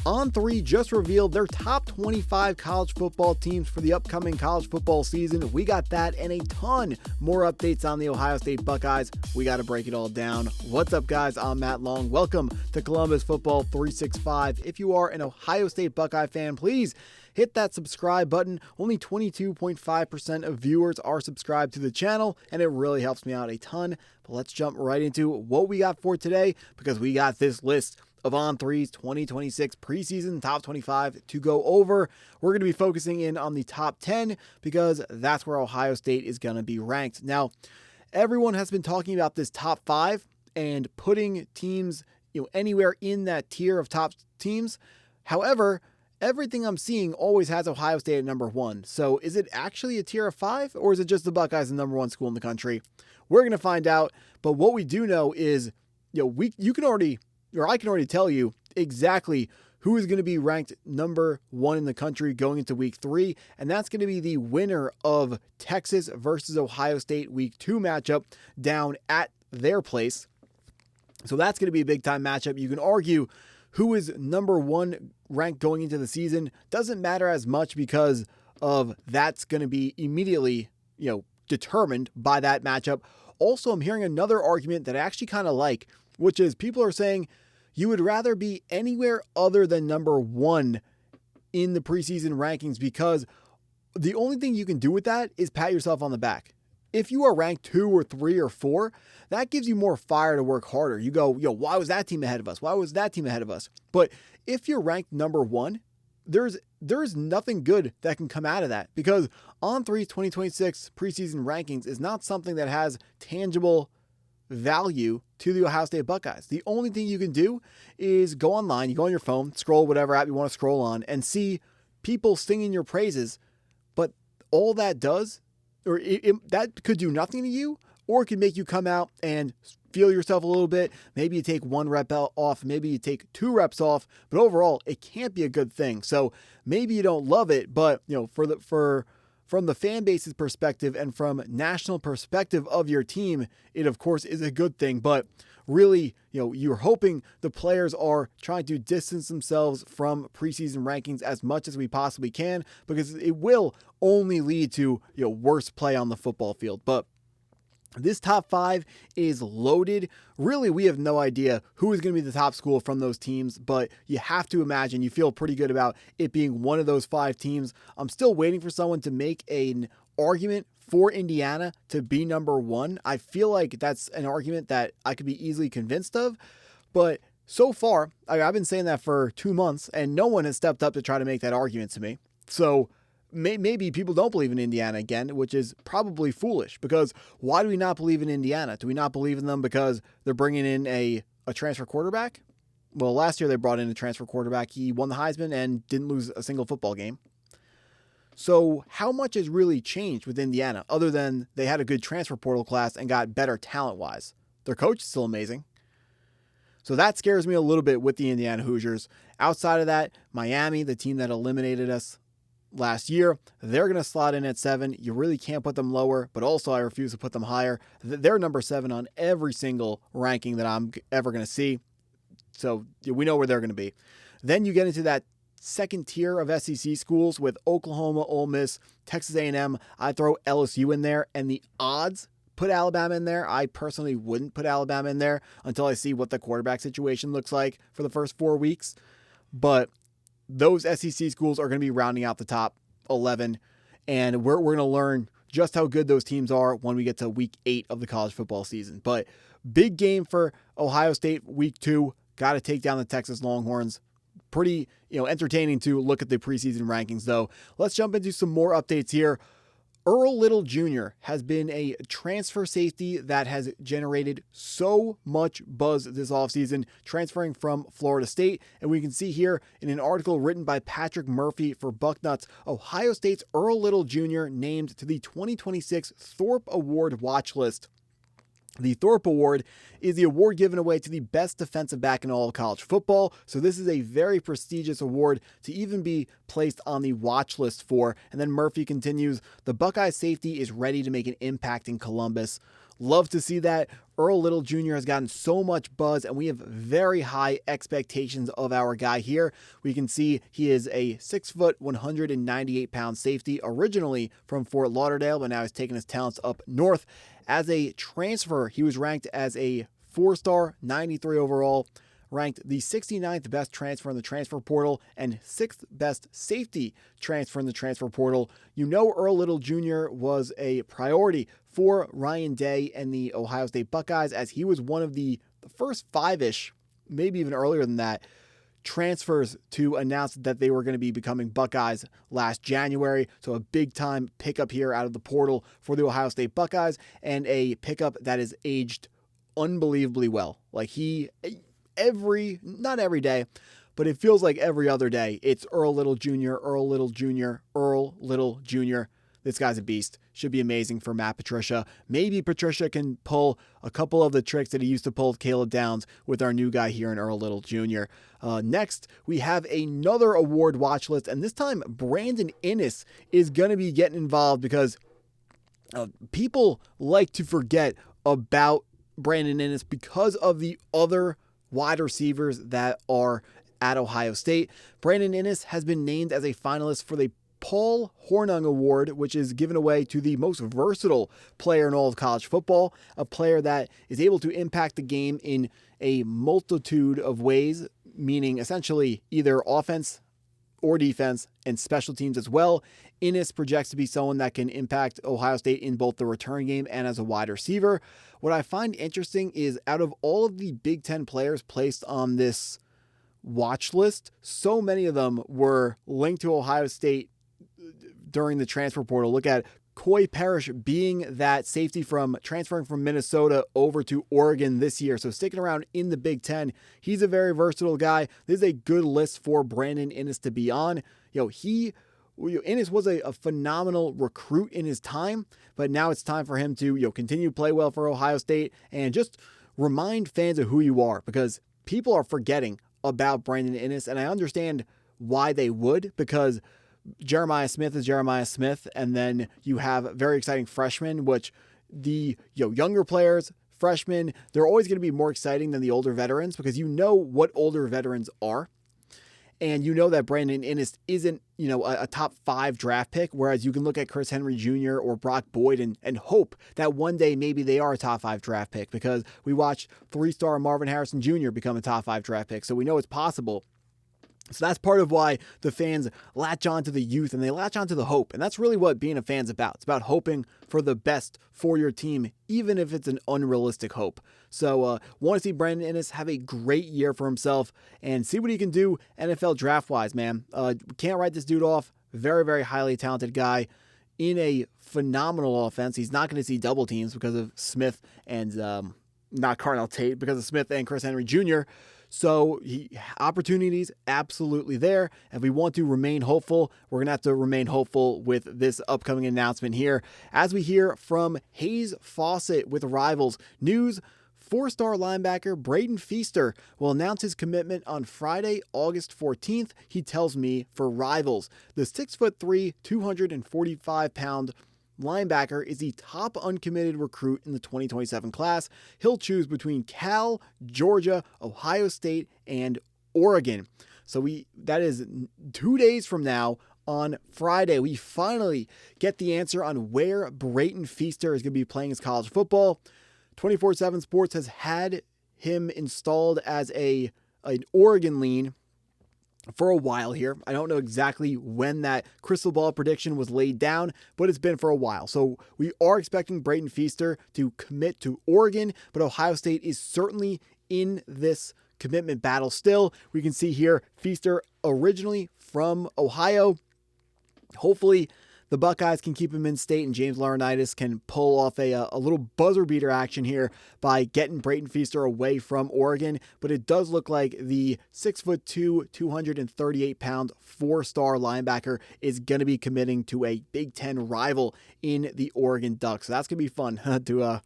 On3 just revealed their top 25 college football teams for the upcoming college football season. We got that and a ton more updates on the Ohio State Buckeyes. We got to break it all down. What's up, guys? I'm Matt Long. Welcome to Columbus Football 365. If you are an Ohio State Buckeye fan, please hit that subscribe button. Only 22.5% of viewers are subscribed to the channel, and it really helps me out a ton. But let's jump right into what we got for today, because we got this list of On3's 2026 preseason top 25 to go over. We're going to be focusing in on the top 10 because that's where Ohio State is going to be ranked. Now, everyone has been talking about this top 5 and putting teams, anywhere in that tier of top teams. However, everything I'm seeing always has Ohio State at number 1. So is it actually a tier of 5, or is it just the Buckeyes the number 1 school in the country? We're going to find out. But what we do know is, I can already tell you exactly who is going to be ranked number 1 in the country going into week 3. And that's going to be the winner of Texas versus Ohio State week 2 matchup down at their place. So that's going to be a big time matchup. You can argue who is number 1 ranked going into the season. Doesn't matter as much because of that's going to be immediately, determined by that matchup. Also, I'm hearing another argument that I actually kind of like, which is people are saying you would rather be anywhere other than number 1 in the preseason rankings, because the only thing you can do with that is pat yourself on the back. If you are ranked 2 or 3 or 4, that gives you more fire to work harder. You go, why was that team ahead of us? Why was that team ahead of us? But if you're ranked number 1, there's nothing good that can come out of that, because On3's 2026 preseason rankings is not something that has tangible value to the Ohio State Buckeyes. The only thing you can do is go online, you go on your phone, scroll whatever app you want to scroll on, and see people singing your praises. But all that does, that could do nothing to you, or it could make you come out and feel yourself a little bit. Maybe you take 1 rep off, maybe you take 2 reps off, but overall it can't be a good thing. So maybe you don't love it, but from the fan base's perspective and from national perspective of your team, it of course is a good thing. But really, you're hoping the players are trying to distance themselves from preseason rankings as much as we possibly can, because it will only lead to, worse play on the football field. But this top 5 is loaded. Really, we have no idea who is going to be the top school from those teams, but you have to imagine you feel pretty good about it being one of those 5 teams. I'm still waiting for someone to make an argument for Indiana to be number 1. I feel like that's an argument that I could be easily convinced of, but so far, I've been saying that for 2 months, and no one has stepped up to try to make that argument to me. So maybe people don't believe in Indiana again, which is probably foolish, because why do we not believe in Indiana? Do we not believe in them because they're bringing in a transfer quarterback? Well, last year they brought in a transfer quarterback. He won the Heisman and didn't lose a single football game. So how much has really changed with Indiana other than they had a good transfer portal class and got better talent-wise? Their coach is still amazing. So that scares me a little bit with the Indiana Hoosiers. Outside of that, Miami, the team that eliminated us last year, they're going to slot in at 7. You really can't put them lower, but also I refuse to put them higher. They're number 7 on every single ranking that I'm ever going to see. So we know where they're going to be. Then you get into that second tier of SEC schools with Oklahoma, Ole Miss, Texas A&M. I throw LSU in there, and the odds put Alabama in there. I personally wouldn't put Alabama in there until I see what the quarterback situation looks like for the first 4 weeks. But those SEC schools are going to be rounding out the top 11, and we're going to learn just how good those teams are when we get to week 8 of the college football season. But big game for Ohio State week 2. Got to take down the Texas Longhorns. Pretty, entertaining to look at the preseason rankings, though. Let's jump into some more updates here. Earl Little Jr. has been a transfer safety that has generated so much buzz this offseason, transferring from Florida State. And we can see here in an article written by Patrick Murphy for Bucknuts, Ohio State's Earl Little Jr. named to the 2026 Thorpe Award watch list. The Thorpe Award is the award given away to the best defensive back in all of college football, so this is a very prestigious award to even be placed on the watch list for. And then Murphy continues, the Buckeye safety is ready to make an impact in Columbus. Love to see that. Earl Little Jr. has gotten so much buzz, and we have very high expectations of our guy here. We can see he is a 6 foot, 198 pound safety, originally from Fort Lauderdale, but now he's taken his talents up north. As a transfer, he was ranked as a 4-star, 93 overall, ranked the 69th best transfer in the transfer portal and 6th best safety transfer in the transfer portal. You know Earl Little Jr. was a priority for Ryan Day and the Ohio State Buckeyes, as he was one of the first 5-ish, maybe even earlier than that, transfers to announce that they were going to be becoming Buckeyes last January. So a big time pickup here out of the portal for the Ohio State Buckeyes, and a pickup that is aged unbelievably well. Like not every day, but it feels like every other day, it's Earl Little Jr., Earl Little Jr., Earl Little Jr. This guy's a beast. Should be amazing for Matt Patricia. Maybe Patricia can pull a couple of the tricks that he used to pull with Caleb Downs with our new guy here in Earl Little Jr. Next, we have another award watch list, and this time Brandon Inniss is going to be getting involved, because people like to forget about Brandon Inniss because of the other wide receivers that are at Ohio State. Brandon Inniss has been named as a finalist for the Paul Hornung Award, which is given away to the most versatile player in all of college football, a player that is able to impact the game in a multitude of ways, meaning essentially either offense or defense and special teams as well. Inniss projects to be someone that can impact Ohio State in both the return game and as a wide receiver. What I find interesting is, out of all of the Big Ten players placed on this watch list, so many of them were linked to Ohio State during the transfer portal. Look at Coy Parrish being that safety from transferring from Minnesota over to Oregon this year. So sticking around in the Big Ten. He's a very versatile guy. This is a good list for Brandon Inniss to be on. Inniss was a phenomenal recruit in his time, but now it's time for him to continue to play well for Ohio State and just remind fans of who you are, because people are forgetting about Brandon Inniss, and I understand why they would, because Jeremiah Smith is Jeremiah Smith, and then you have very exciting freshmen, which the younger players, freshmen, they're always going to be more exciting than the older veterans, because you know what older veterans are. And you know that Brandon Inniss isn't, a top 5 draft pick, whereas you can look at Chris Henry Jr. or Brock Boyd and hope that one day maybe they are a top 5 draft pick, because we watched 3-star Marvin Harrison Jr. become a top 5 draft pick. So we know it's possible. So that's part of why the fans latch on to the youth and they latch on to the hope. And that's really what being a fan's about. It's about hoping for the best for your team, even if it's an unrealistic hope. So want to see Brandon Inniss have a great year for himself and see what he can do NFL draft-wise, man. Can't write this dude off. Very, very highly talented guy in a phenomenal offense. He's not going to see double teams because of Smith and not Carnell Tate, because of Smith and Chris Henry Jr., So opportunities absolutely there. If we want to remain hopeful, we're going to have to remain hopeful with this upcoming announcement here. As we hear from Hayes Fawcett with Rivals News, 4-star linebacker Braden Feaster will announce his commitment on Friday, August 14th, he tells me, for Rivals. The 6'3", 245-pound linebacker is the top uncommitted recruit in the 2027 class. He'll choose between Cal, Georgia, Ohio State, and Oregon. So that is 2 days from now. On Friday, we finally get the answer on where Braden Feaster is going to be playing his college football. 24/7 Sports has had him installed as an Oregon lean for a while here. I don't know exactly when that crystal ball prediction was laid down, but it's been for a while. So we are expecting Braden Feaster to commit to Oregon, but Ohio State is certainly in this commitment battle still. We can see here Feaster originally from Ohio. Hopefully the Buckeyes can keep him in state, and James Laurinaitis can pull off a little buzzer beater action here by getting Braden Feaster away from Oregon. But it does look like the 6'2", 238-pound 4-star linebacker is going to be committing to a Big Ten rival in the Oregon Ducks. So that's going to be fun to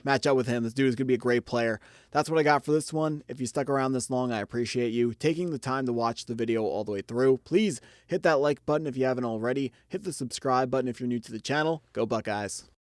match up with him. This dude is going to be a great player. That's what I got for this one. If you stuck around this long, I appreciate you taking the time to watch the video all the way through. Please hit that like button if you haven't already. Hit the subscribe button if you're new to the channel. Go Buckeyes.